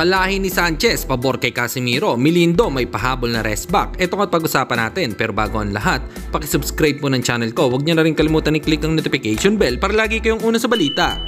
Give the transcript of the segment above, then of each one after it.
Kalahi ni Sanchez, pabor kay Casimiro. Milindo, may pahabol na rest back. Ito nga pag-usapan natin. Pero bago ang lahat, pakisubscribe po ng channel ko. Huwag niyo na rin kalimutan i-click ang notification bell para lagi kayong una sa balita.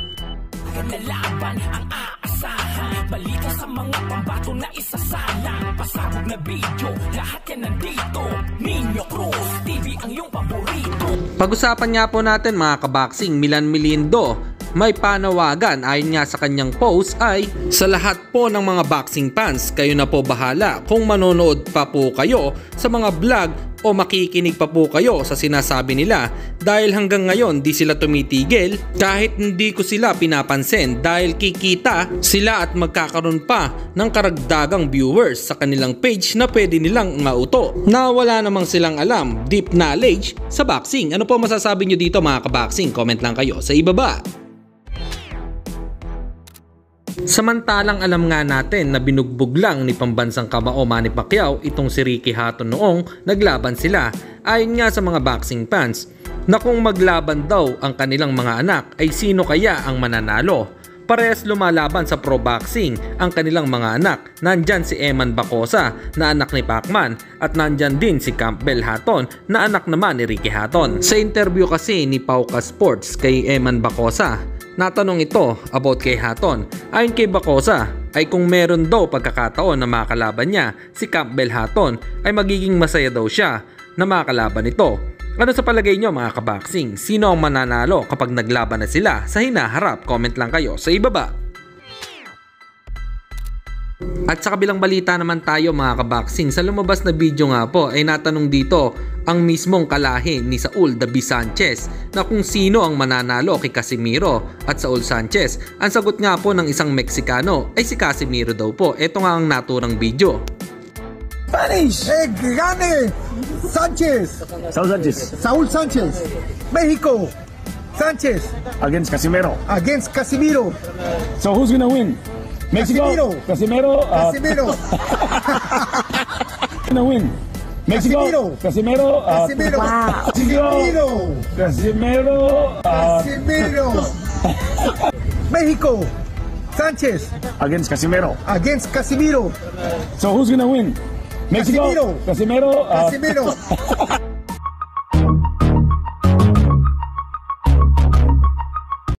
Nalaban ang aasahan, balita sa mga pambato na isasalang, pasabog na video, lahat yan nandito. Nino Cruz TV ang iyong paborito. Pag-usapan nga po natin mga kaboxing, Milan Milindo. May panawagan ayon nga sa kanyang post ay, sa lahat po ng mga boxing fans, kayo na po bahala kung manonood pa po kayo sa mga vlog o makikinig pa po kayo sa sinasabi nila, dahil hanggang ngayon di sila tumitigil kahit hindi ko sila pinapansin, dahil kikita sila at magkakaroon pa ng karagdagang viewers sa kanilang page na pwede nilang mauto na wala namang silang alam, deep knowledge sa boxing. Ano po masasabi nyo dito mga kaboxing? Comment lang kayo sa ibaba. Samantalang alam nga natin na binugbog lang ni pambansang kamao Manny Pacquiao itong si Ricky Hatton noong naglaban sila, ayon nga sa mga boxing fans na kung maglaban daw ang kanilang mga anak ay sino kaya ang mananalo. Parehas lumalaban sa pro boxing ang kanilang mga anak. Nandyan si Eman Bacosa na anak ni Pacman at nandyan din si Campbell Hatton na anak naman ni Ricky Hatton. Sa interview kasi ni Pauka Sports kay Eman Bacosa, natanong ito about kay Hatton. Ayon kay Bacosa ay kung meron daw pagkakataon na makalaban niya si Campbell Hatton ay magiging masaya daw siya na makalaban ito. Ano sa palagay nyo mga kaboxing? Sino ang mananalo kapag naglaban na sila sa hinaharap? Comment lang kayo sa ibaba. At sa kabilang balita naman tayo mga kaboxing, sa lumabas na video nga po ay natanong dito ang mismong kalahi ni Saul David Sanchez na kung sino ang mananalo kay Casimiro at Saul Sanchez. Ang sagot nga po ng isang Meksikano ay si Casimiro daw po. Ito nga ang naturang video. Spanish, gane Sanchez. Saul Sanchez. Saul Sanchez. Mexico. Sanchez. Against Casimiro. Against Casimiro. So who's gonna win? Mexico. Casimiro. Casimiro. Casimiro. Gonna win. Mexico. Casimiro. Casimiro. Casimiro. Casimiro. Casimiro. Casimiro. Mexico. Sanchez. Against Casimiro. Against Casimiro. So who's gonna win? Mexico. Casimiro. Casimiro. Casimiro.